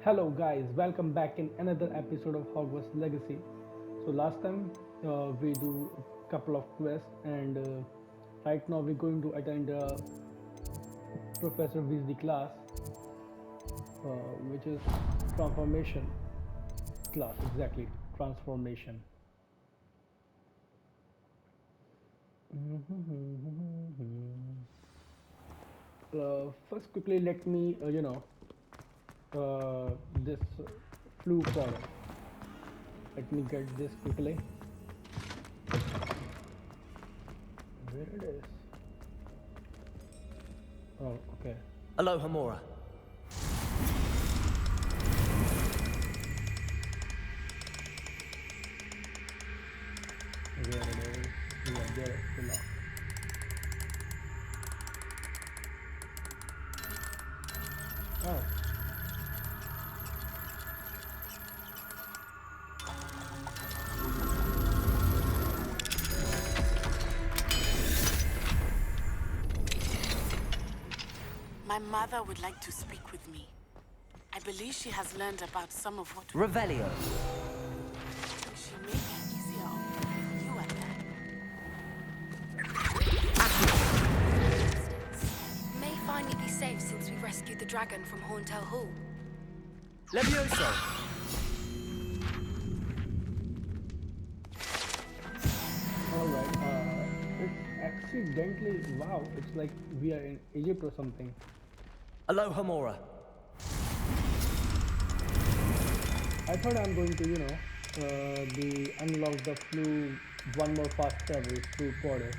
Hello, guys, welcome back in another episode of Hogwarts Legacy. So, last time we do a couple of quests, and right now we're going to attend Professor Weasley class, which is transformation class, exactly, transformation. First, quickly, let me, this flu powder. Let me get this quickly. Where it is? Oh, okay. Alohomora. Where it is? Yeah, there is the lock. Oh, My mother would like to speak with me. I believe she has learned about some of what Revelio. she may be easier on me if you are there. May finally be safe since we rescued the dragon from Horntail Hall. Levioso. all right. It's accidentally. Wow, it's like we are in Egypt or something. Alohomora. I thought I'm going to, the unlock the flu one more fast travel through Porter,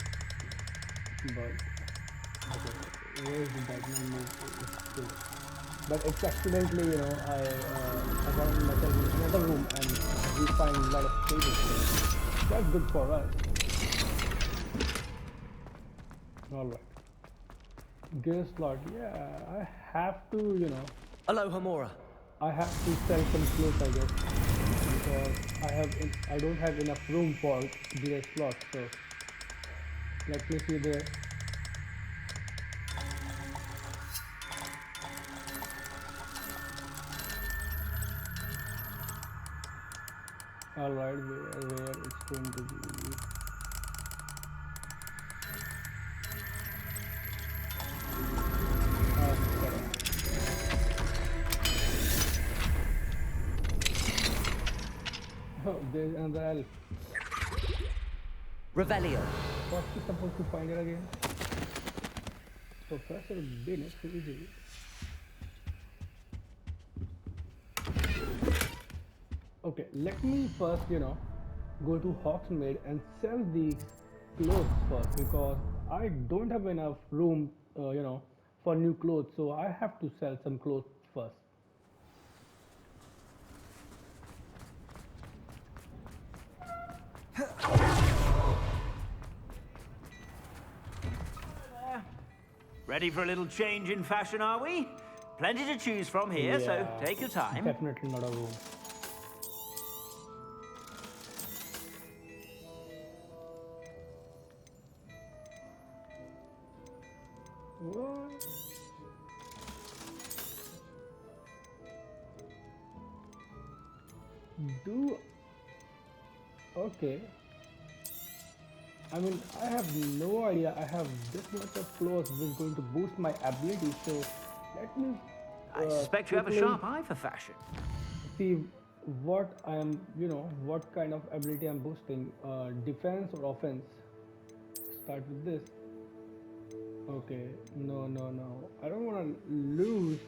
but okay, where is the diagonal move? It's still, but it's accidentally, I got myself in another room and we find a lot of pages there. That's good for us. All right, gear slot. Yeah, I have to, Alohomora. I have to sell some clothes, I guess, because I don't have enough room for gear slots. So let me see there. All right, where it's going to be. Correct. Oh, there's another elf. Revelio. What's he supposed to find it again? Professor Bin is too easy. Okay, let me first, go to Hogsmeade and sell these clothes first because I don't have enough room, for new clothes. So I have to sell some clothes first. Ready for a little change in fashion, are we? Plenty to choose from here, so take your time. Definitely not a room. What? Do okay. I mean, I have no idea. I have this much of clothes which is going to boost my ability. So let me I suspect you have a quickly sharp eye for fashion. see what I am. What kind of ability I'm boosting. Defense or offense. Start with this. Okay. No, no, no. I don't want to lose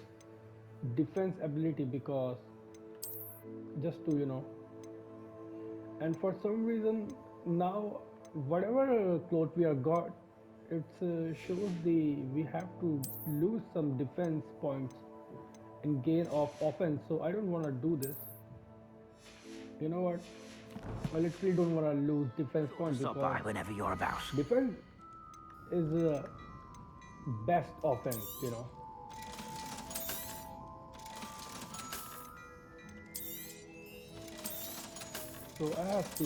defense ability because just to and for some reason now whatever cloth we are got it shows the we have to lose some defense points and gain of offense, so I don't want to do this. You know what, I literally don't want to lose defense points Stop because by whenever you're about. defense is the best offense, so I have to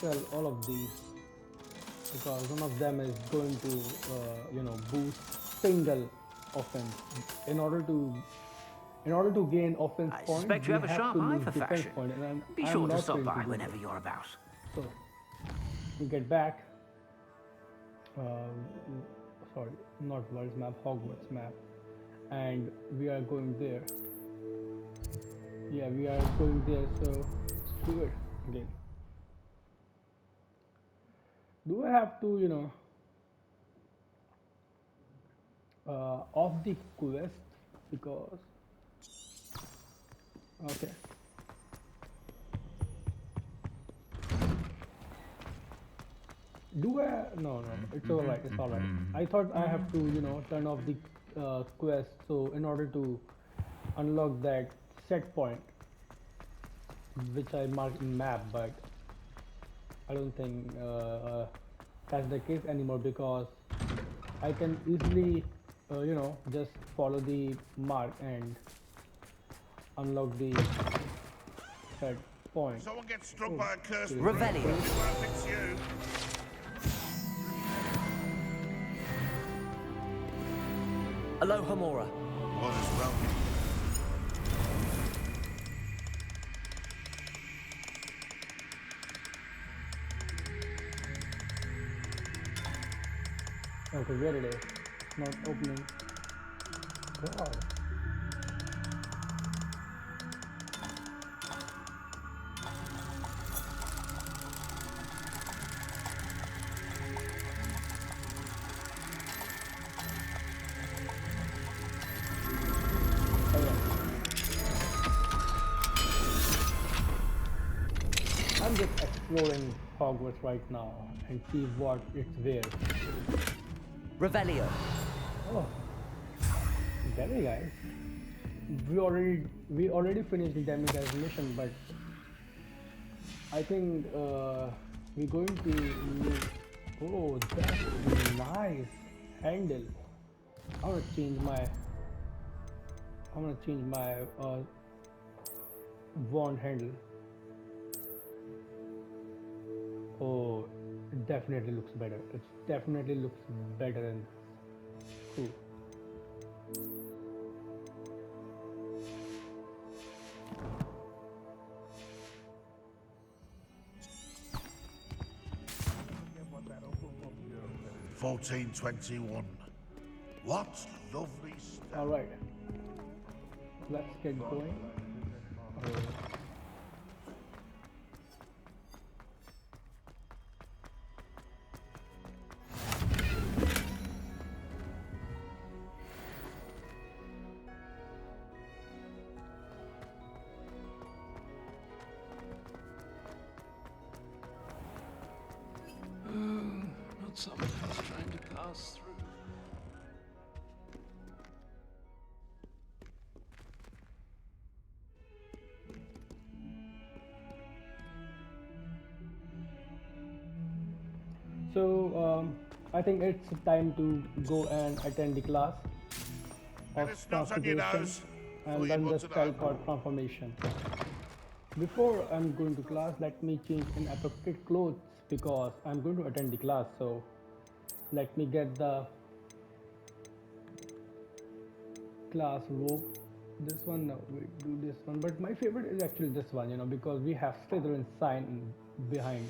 sell all of these because one of them is going to boost single offense. In order to In order to gain offense I points, suspect you we have a have sharp to eye lose for defense fashion. point, and Be I'm sure to not stop going by do whenever that. you're about. So we get back. Um, sorry, not World's map, Hogwarts map, and we are going there. Yeah, we are going there. So let's do it again. Do I have to, off the quest because okay. Do I? No, no, it's all right. It's all right. I thought I have to, turn off the quest. So in order to unlock that set point, which I marked in map, but I don't think that's the case anymore because I can easily, just follow the mark and unlock the set point. Someone gets struck Oh, by a cursed okay. brew. Revelio. I think it's you. Alohomora. What is well? Okay, where it is? Not opening. God. Alright. I'm just exploring Hogwarts right now and see what it's where. Revelio. Oh, damn guys. We already finished the Demi-Guy's mission, but I think we're going to look. Oh, that's nice handle. I wanna change my wand handle. Oh, it definitely looks better. It definitely looks better in this. Cool. Yeah. 1421. What lovely stuff. All right. Let's get going. Not someone who's trying to pass through. So I think it's time to go and attend the class of Any snot on your transfiguration nose? and Thought you learn the muttered spell that. called transformation. Before I'm going to class, let me change in appropriate clothes because I'm going to attend the class. So let me get the class robe. This one, no, we do this one. But my favorite is actually this one, because we have Slytherin sign behind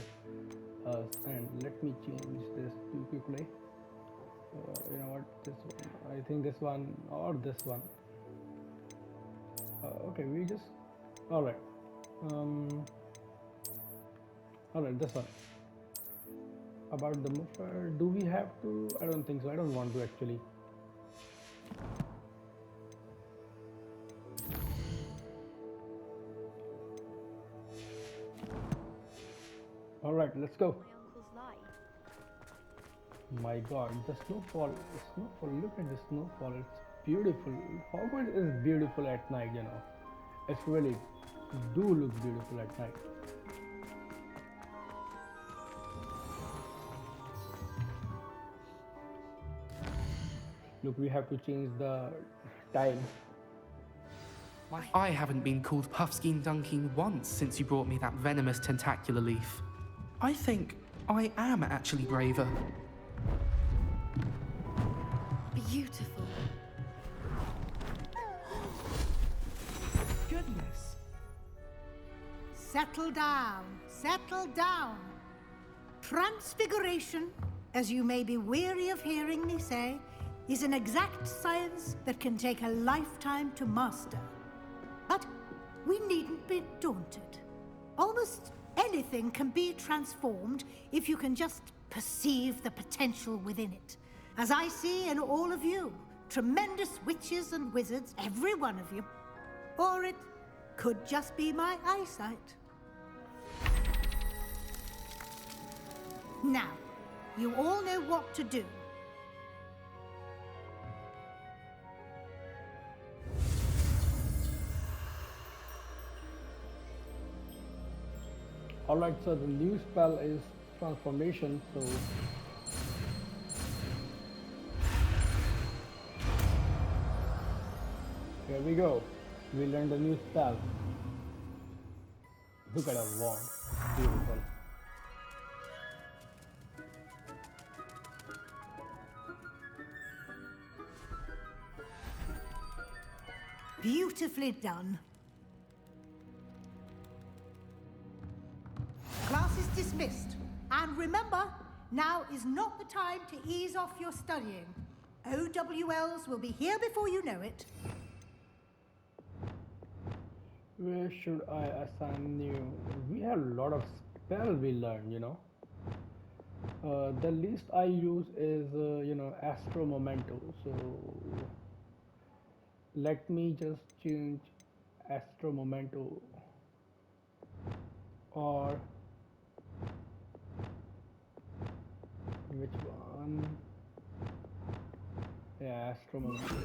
us. And let me change this too quickly. You know what? This one. I think this one or this one. Okay, we just. All right. Alright, this one. About the muffler, do we have to? I don't think so. I don't want to actually. Alright, let's go. My god, the snowfall. Look at the snowfall. It's beautiful. Hogwarts is beautiful at night, It's really do look beautiful at night. Look, we have to change the time. I haven't been called Puffskein Dunking once since you brought me that venomous tentacular leaf. I think I am actually braver. Beautiful. settle down. Settle down. Transfiguration, as you may be weary of hearing me say, is an exact science that can take a lifetime to master. But we needn't be daunted. Almost anything can be transformed if you can just perceive the potential within it. As I see in all of you, tremendous witches and wizards, every one of you. Or it could just be my eyesight. Now, you all know what to do. Alright, so the new spell is transformation, so here we go. We learned a new spell. Look at a wand. Beautiful. Beautifully done. Class is dismissed. And remember, now is not the time to ease off your studying. OWLs will be here before you know it. Where should I assign you? We have a lot of spell we learn, you know. The least I use is, Astro Momento. So let me just change Astro Momento. Or which one? Yeah, Astro Momento.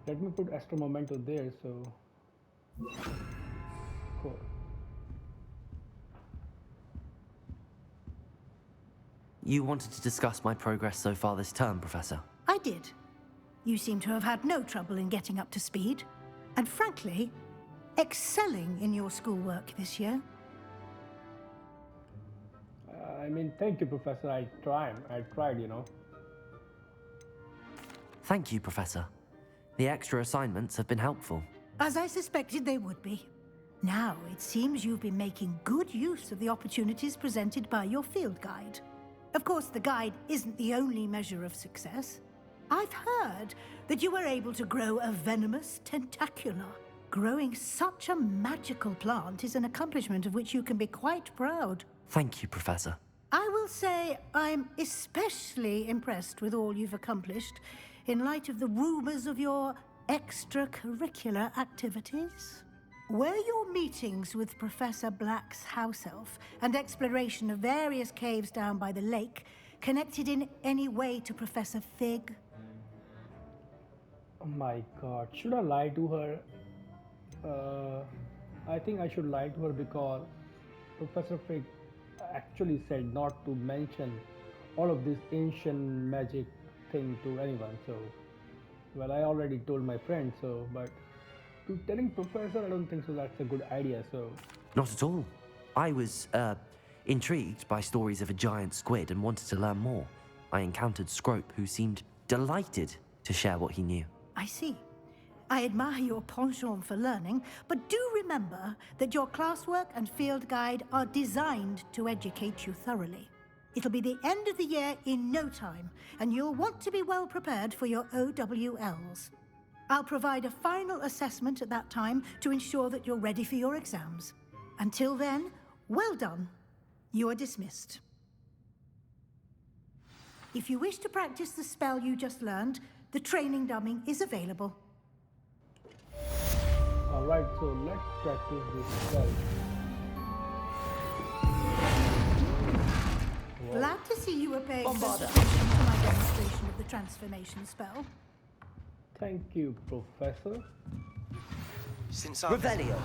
Let me put Astro Momento there, so cool. You wanted to discuss my progress so far this term, Professor. I did. You seem to have had no trouble in getting up to speed. And frankly, excelling in your schoolwork this year. Thank you, Professor. I tried, you know. Thank you, Professor. The extra assignments have been helpful. As I suspected they would be. Now, it seems you've been making good use of the opportunities presented by your field guide. Of course, the guide isn't the only measure of success. I've heard that you were able to grow a venomous tentacula. Growing such a magical plant is an accomplishment of which you can be quite proud. Thank you, Professor. I will say I'm especially impressed with all you've accomplished in light of the rumors of your extracurricular activities. Were your meetings with Professor Black's house elf and exploration of various caves down by the lake connected in any way to Professor Fig? Oh my god, should I lie to her? I think I should lie to her because Professor Fig actually said not to mention all of this ancient magic thing to anyone, so well, I already told my friend, so but to telling Professor, I don't think so that's a good idea, so Not at all. I was, intrigued by stories of a giant squid and wanted to learn more. I encountered Scrope, who seemed delighted to share what he knew. I see. I admire your penchant for learning, but do remember that your classwork and field guide are designed to educate you thoroughly. It'll be the end of the year in no time, and you'll want to be well prepared for your OWLs. I'll provide a final assessment at that time to ensure that you're ready for your exams. Until then, well done. You are dismissed. If you wish to practice the spell you just learned, the training dummy is available. alright, so let's practice this spell. Glad to see you were paying Bombarda. attention to my demonstration of the transformation spell. Thank you, Professor. Since I was Revelio.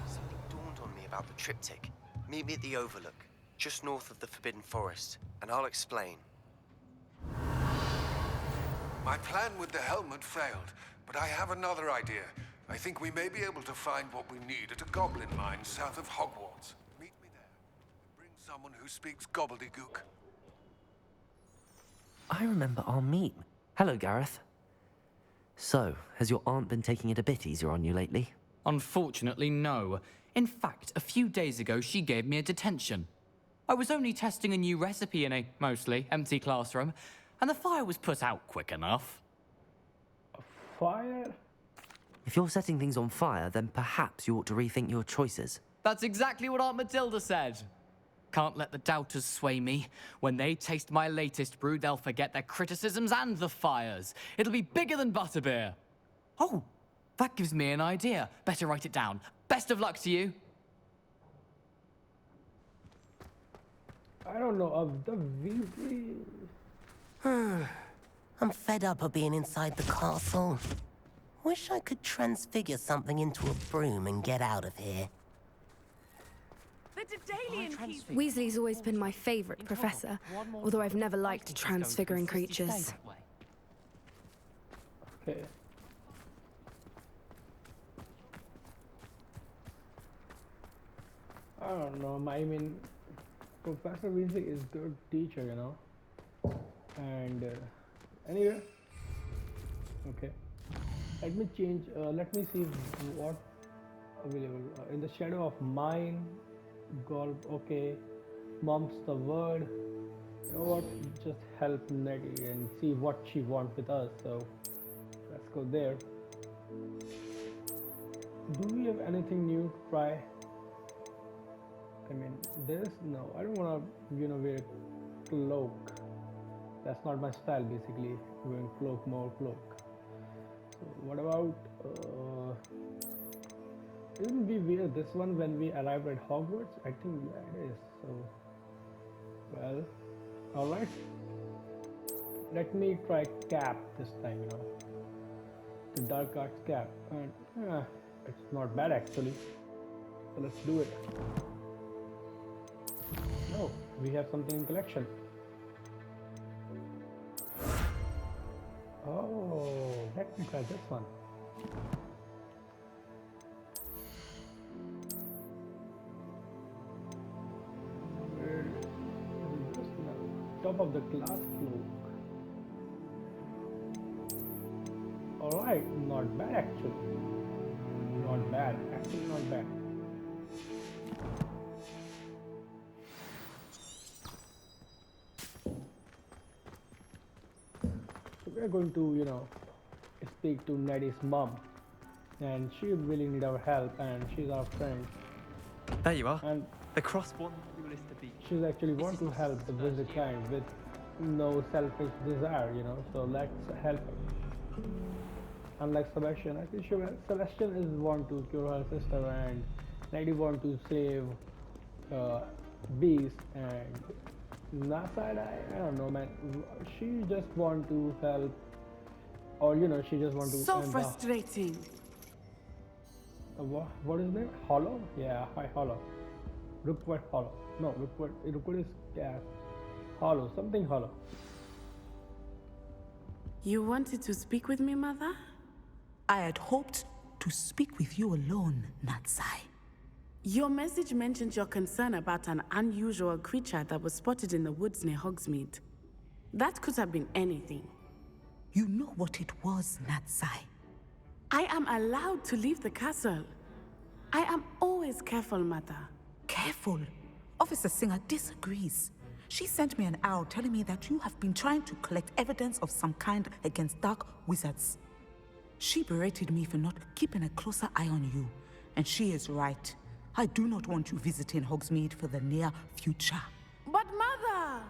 something dawned on me about the triptych. Meet me at the Overlook, just north of the Forbidden Forest, and I'll explain. My plan with the helmet failed, but I have another idea. I think we may be able to find what we need at a goblin mine south of Hogwarts. Meet me there. Bring someone who speaks gobbledygook. I remember our meet. Hello, Gareth. So, has your aunt been taking it a bit easier on you lately? Unfortunately, no. In fact, a few days ago, she gave me a detention. I was only testing a new recipe in a mostly empty classroom, and the fire was put out quick enough. Fire? If you're setting things on fire, then perhaps you ought to rethink your choices. That's exactly what Aunt Matilda said. Can't let the doubters sway me. When they taste my latest brew, they'll forget their criticisms and the fires. It'll be bigger than butterbeer. Oh, that gives me an idea. Better write it down. Best of luck to you. I don't know, of the Weasley... I'm fed up of being inside the castle. Wish I could transfigure something into a broom and get out of here. Weasley's always been my favourite professor, although I've never liked transfiguring creatures. Okay. I don't know, I mean, Professor Weasley is good teacher, you know. And anyway, okay. Let me change. Let me see what available in the shadow of mine. Golb. Okay, mumps the word. You know what? Just help Nettie and see what she wants with us. So let's go there. Do we have anything new to try? I mean, there's no. I don't wanna, you know, wear cloak. That's not my style. Basically, wearing cloak, more cloak. So what about? Didn't we wear this one when we arrived at Hogwarts? I think yeah, it is. So, well, all right. Let me try cap this time. You know, the dark arts cap, and it's not bad actually. So let's do it. Oh, we have something in collection. Oh, let me try this one. Top of the glass cloak. Alright, not bad actually. Not bad, actually not bad. So we are going to, you know, speak to Nettie's mom. And she really need our help, and she's our friend. There you are. And the crossborn duelist to beat. she's actually want to help the wizard kind with no selfish desire, you know. So let's help her. Unlike Sebastian, I think Sebastian is want to cure her sister, and Nettie want to save Beast, and Naside, I don't know, man. She just want to help, or you know, she just want to. So frustrating. What is his name? Hollow? Yeah, hi Hollow. Rookwood Hollow. No, Rookwood is Hollow. Something Hollow. You wanted to speak with me, Mother? I had hoped to speak with you alone, Natsai. Your message mentioned your concern about an unusual creature that was spotted in the woods near Hogsmeade. That could have been anything. You know what it was, Natsai. I am allowed to leave the castle. I am always careful, Mother. Careful? Officer Singer disagrees. She sent me an owl telling me that you have been trying to collect evidence of some kind against dark wizards. She berated me for not keeping a closer eye on you, and she is right. I do not want you visiting Hogsmeade for the near future. But Mother!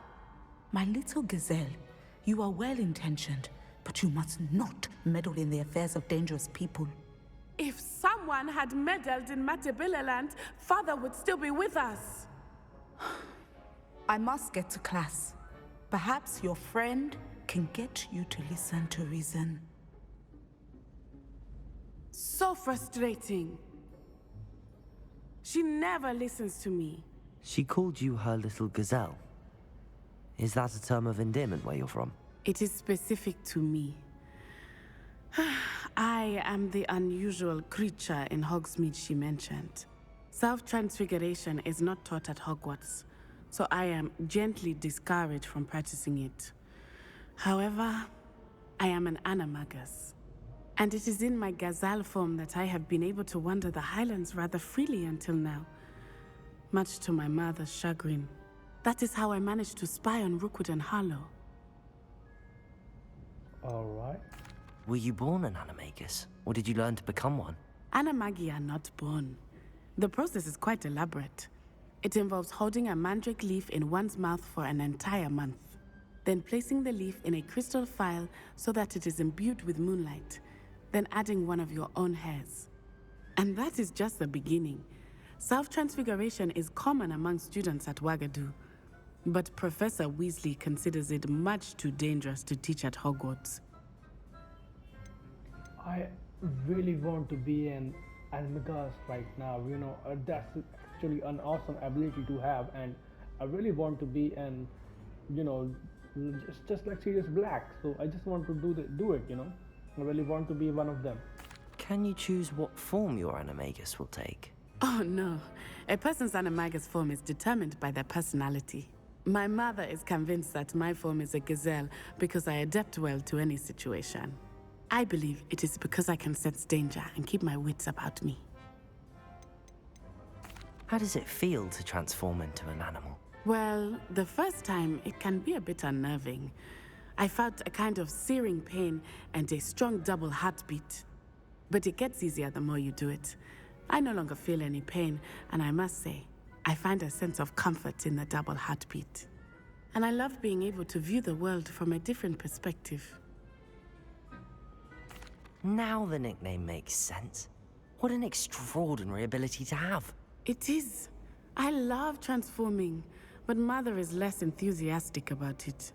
My little gazelle, you are well-intentioned, but you must not meddle in the affairs of dangerous people. If someone had meddled in Matabeleland, Father would still be with us. I must get to class. Perhaps your friend can get you to listen to reason. So frustrating. She never listens to me. She called you her little gazelle. Is that a term of endearment where you're from? It is specific to me. I am the unusual creature in Hogsmeade she mentioned. Self-transfiguration is not taught at Hogwarts, so I am gently discouraged from practicing it. However, I am an animagus, And it is in my gazelle form that I have been able to wander the highlands rather freely until now, much to my mother's chagrin. That is how I managed to spy on Rookwood and Harlow. Alright. Were you born an animagus, or did you learn to become one? Animagi are not born. The process is quite elaborate. It involves holding a mandrake leaf in one's mouth for an entire month, then placing the leaf in a crystal phial so that it is imbued with moonlight, then adding one of your own hairs. And that is just the beginning. Self-transfiguration is common among students at Wagadu, but Professor Weasley considers it much too dangerous to teach at Hogwarts. I really want to be an animagus right now. That's actually an awesome ability to have, and I really want to be an, just like Sirius Black. So I just want to do it. I really want to be one of them. Can you choose what form your animagus will take? Oh no, a person's animagus form is determined by their personality. My mother is convinced that my form is a gazelle because I adapt well to any situation. I believe it is because I can sense danger and keep my wits about me. How does it feel to transform into an animal? Well, the first time it can be a bit unnerving. I felt a kind of searing pain and a strong double heartbeat. But it gets easier the more you do it. I no longer feel any pain, and I must say, I find a sense of comfort in the double heartbeat. And I love being able to view the world from a different perspective. Now the nickname makes sense. What an extraordinary ability to have. It is. I love transforming, but Mother is less enthusiastic about it.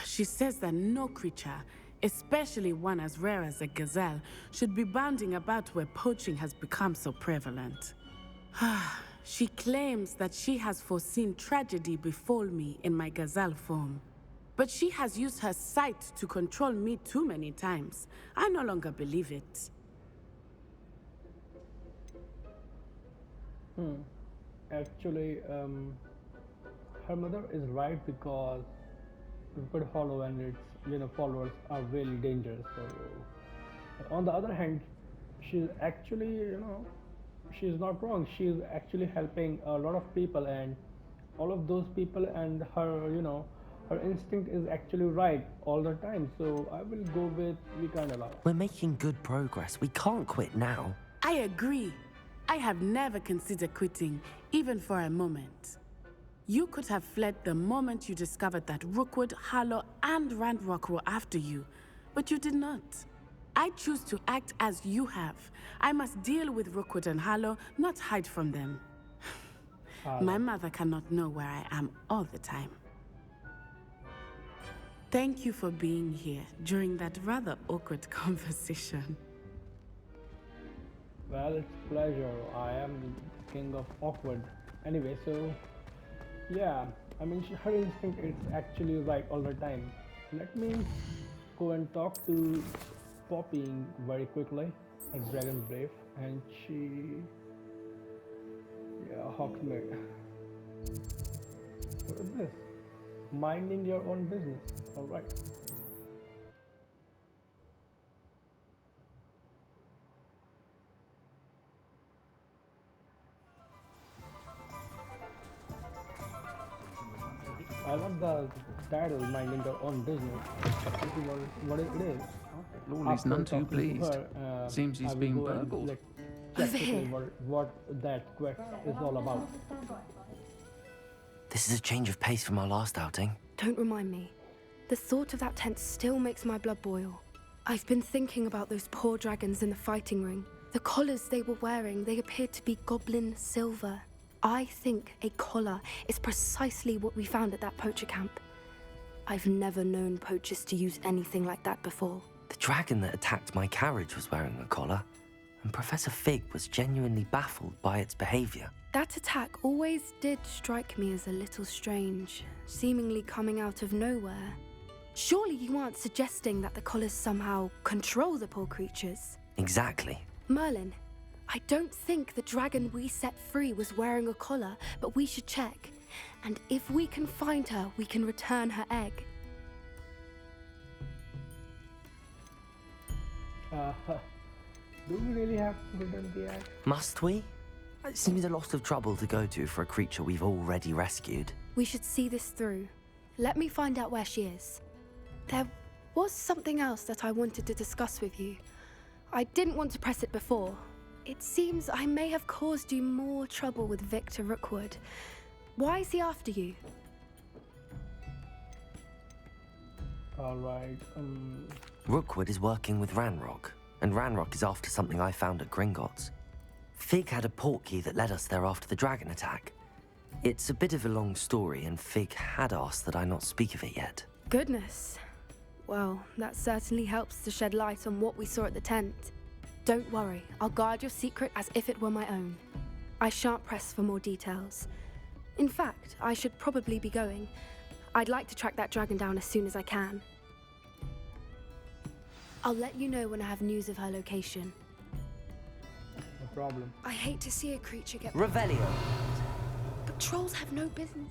She says that no creature, especially one as rare as a gazelle, should be bounding about where poaching has become so prevalent. She claims that she has foreseen tragedy befall me in my gazelle form. But she has used her sight to control me too many times. I no longer believe it. Actually, her mother is right, because Rookwood Hollow and its followers are really dangerous. So, on the other hand, she's actually she's not wrong. She's actually helping a lot of people, and all of those people, and her her instinct is actually right all the time. So I will go with we kind of love. We're making good progress. We can't quit now. I agree. I have never considered quitting, even for a moment. You could have fled the moment you discovered that Rookwood, Harlow, and Ranrock were after you, but you did not. I choose to act as you have. I must deal with Rookwood and Harlow, not hide from them. My mother cannot know where I am all the time. Thank you for being here during that rather awkward conversation. Well, it's a pleasure. I am king of awkward. Anyway, so yeah, I mean, her instinct is actually right all the time. Let me go and talk to Poppy very quickly at Dragon Brave, and Hogsmeade. What is this? Minding your own business. All right. I love the title, minding your own business. This is what it is. Lawley's none too pleased. Seems he's been go and burgled. check quickly what that quest is all about. This is a change of pace from our last outing. Don't remind me. The thought of that tent still makes my blood boil. I've been thinking about those poor dragons in the fighting ring. The collars they were wearing, they appeared to be goblin silver. I think a collar is precisely what we found at that poacher camp. I've never known poachers to use anything like that before. The dragon that attacked my carriage was wearing a collar, and Professor Fig was genuinely baffled by its behavior. That attack always did strike me as a little strange, seemingly coming out of nowhere. Surely you aren't suggesting that the collars somehow control the poor creatures? Exactly. Merlin, I don't think the dragon we set free was wearing a collar, but we should check. And if we can find her, we can return her egg. Uh, do we really have to return the axe? Must we? It seems a lot of trouble to go to for a creature we've already rescued. We should see this through. Let me find out where she is. There was something else that I wanted to discuss with you. I didn't want to press it before. It seems I may have caused you more trouble with Victor Rookwood. Why is he after you? Alright, Rookwood is working with Ranrock, and Ranrock is after something I found at Gringotts. Fig had a portkey that led us there after the dragon attack. It's a bit of a long story, and Fig had asked that I not speak of it yet. Goodness. Well, that certainly helps to shed light on what we saw at the tent. Don't worry, I'll guard your secret as if it were my own. I shan't press for more details. In fact, I should probably be going. I'd like to track that dragon down as soon as I can. I'll let you know when I have news of her location. no problem. I hate to see a creature get... Revelio. But trolls have no business.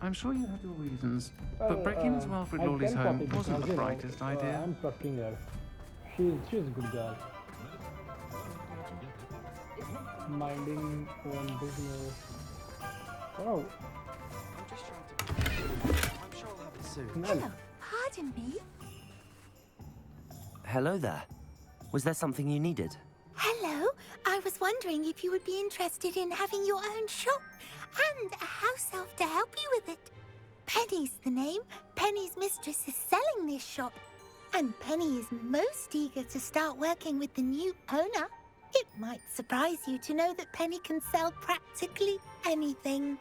I'm sure you have your reasons, but breaking into Alfred Lawley's home wasn't the brightest idea. I'm trusting her. She's a good girl. Minding own business. Oh. I'm just trying to... I'm sure I'll have it soon. Hello. Pardon me? Hello there. Was there something you needed? Hello. I was wondering if you would be interested in having your own shop and a house elf to help you with it. Penny's the name. Penny's mistress is selling this shop. And Penny is most eager to start working with the new owner. It might surprise you to know that Penny can sell practically anything.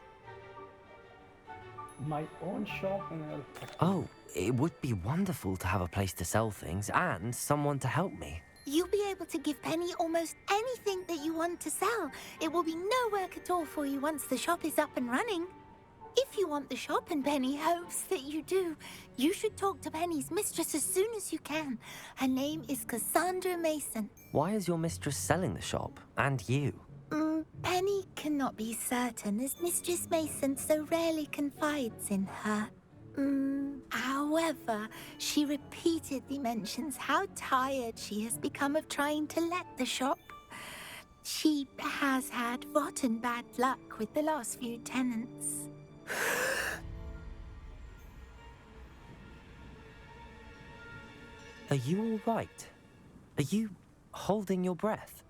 My own shop and Oh, it would be wonderful to have a place to sell things and someone to help me. You'll be able to give Penny almost anything that you want to sell. It will be no work at all for you once the shop is up and running. If you want the shop and Penny hopes that you do, you should talk to Penny's mistress as soon as you can. Her name is Cassandra Mason. Why is your mistress selling the shop? And you? Penny cannot be certain, as Mistress Mason so rarely confides in her. However, she repeatedly mentions how tired she has become of trying to let the shop. She has had rotten bad luck with the last few tenants. Are you all right? Are you holding your breath?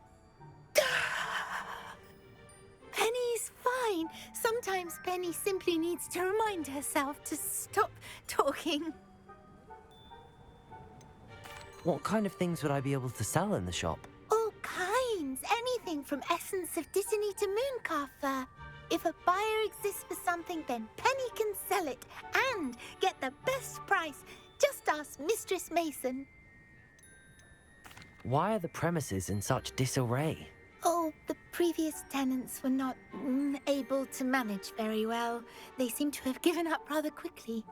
Penny's fine. Sometimes Penny simply needs to remind herself to stop talking. What kind of things would I be able to sell in the shop? All kinds. Anything from essence of Dittany to Mooncalf fur. If a buyer exists for something, then Penny can sell it and get the best price. Just ask Mistress Mason. Why are the premises in such disarray? Oh, the previous tenants were not able to manage very well. They seem to have given up rather quickly.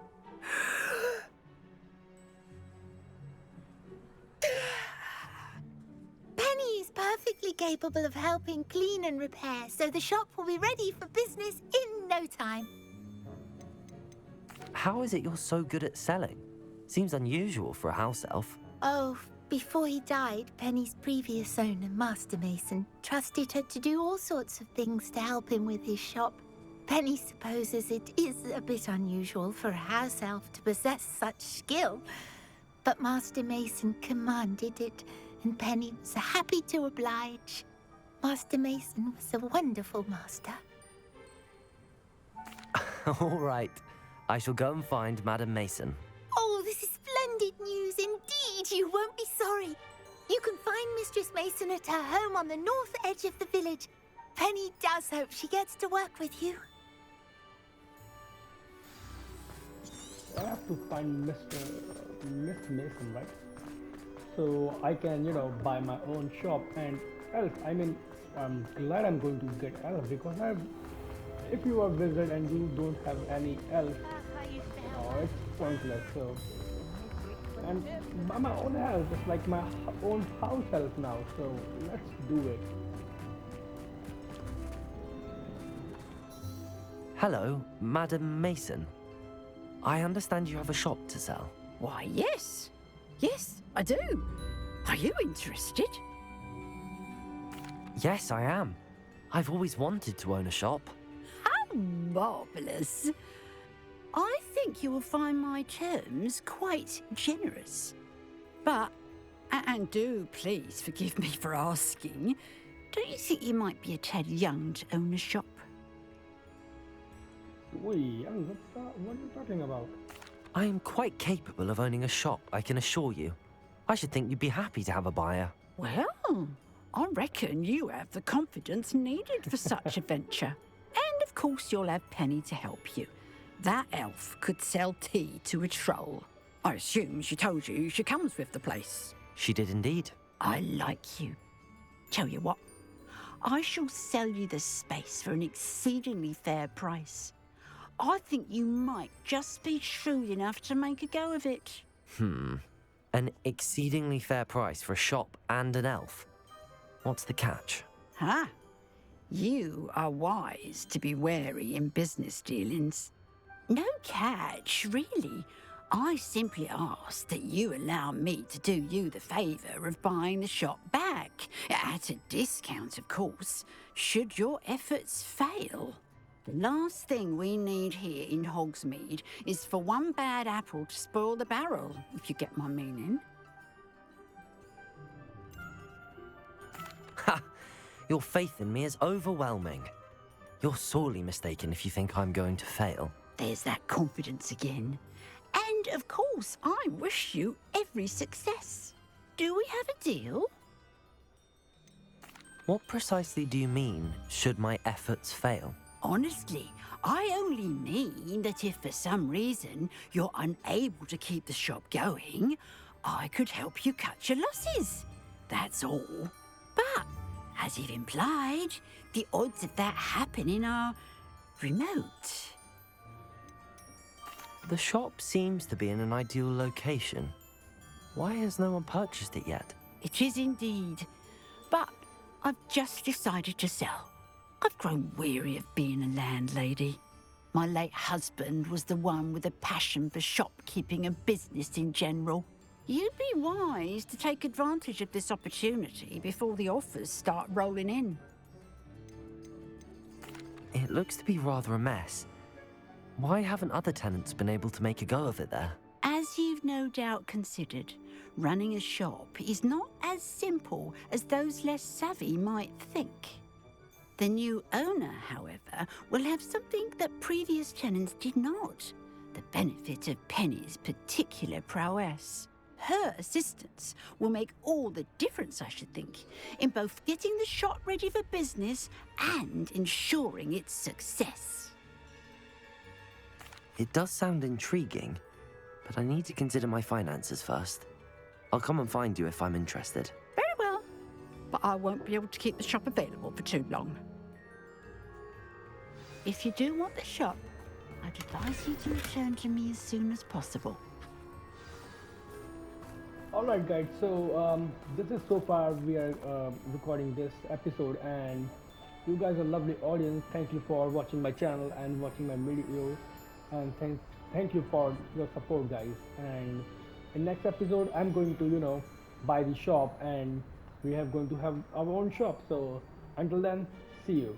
Penny is perfectly capable of helping clean and repair, so the shop will be ready for business in no time. How is it you're so good at selling? Seems unusual for a house elf. Oh, before he died, Penny's previous owner, Master Mason, trusted her to do all sorts of things to help him with his shop. Penny supposes it is a bit unusual for a house elf to possess such skill, but Master Mason commanded it, and Penny was happy to oblige. Master Mason was a wonderful master. All right. I shall go and find Madam Mason. Oh, this is splendid news indeed. You won't be sorry. You can find Mistress Mason at her home on the north edge of the village. Penny does hope she gets to work with you. I have to find Miss Mason, right? So I can, buy my own shop and elf. I mean, I'm glad I'm going to get elf because if you are wizard and you don't have any elf, it's pointless. So, and by my own help, it's like my own house help now. So let's do it. Hello, Madam Mason. I understand you have a shop to sell. Why, yes. Yes, I do. Are you interested? Yes, I am. I've always wanted to own a shop. How marvellous. I think you will find my terms quite generous. But, and do please forgive me for asking, don't you think you might be a tad young to own a shop? Wait, what are you talking about? I am quite capable of owning a shop, I can assure you. I should think you'd be happy to have a buyer. Well, I reckon you have the confidence needed for such a venture. And of course you'll have Penny to help you. That elf could sell tea to a troll. I assume she told you she comes with the place. She did indeed. I like you. Tell you what, I shall sell you the space for an exceedingly fair price. I think you might just be shrewd enough to make a go of it. An exceedingly fair price for a shop and an elf. What's the catch? Huh? You are wise to be wary in business dealings. No catch, really. I simply ask that you allow me to do you the favour of buying the shop back, at a discount, of course, should your efforts fail. The last thing we need here in Hogsmeade is for one bad apple to spoil the barrel, if you get my meaning. Ha! Your faith in me is overwhelming. You're sorely mistaken if you think I'm going to fail. There's that confidence again. And, of course, I wish you every success. Do we have a deal? What precisely do you mean, should my efforts fail? Honestly, I only mean that if for some reason you're unable to keep the shop going, I could help you cut your losses. That's all. But, as you've implied, the odds of that happening are remote. The shop seems to be in an ideal location. Why has no one purchased it yet? It is indeed. But I've just decided to sell. I've grown weary of being a landlady. My late husband was the one with a passion for shopkeeping and business in general. You'd be wise to take advantage of this opportunity before the offers start rolling in. It looks to be rather a mess. Why haven't other tenants been able to make a go of it there? As you've no doubt considered, running a shop is not as simple as those less savvy might think. The new owner, however, will have something that previous tenants did not. The benefit of Penny's particular prowess. Her assistance will make all the difference, I should think, in both getting the shop ready for business and ensuring its success. It does sound intriguing, but I need to consider my finances first. I'll come and find you if I'm interested. Very well, but I won't be able to keep the shop available for too long. If you do want the shop, I'd advise you to return to me as soon as possible. Alright guys, so this is so far we are recording this episode, and you guys are a lovely audience. Thank you for watching my channel and watching my videos, and thank you for your support, guys. And in next episode I'm going to buy the shop, and we are going to have our own shop. So until then, see you.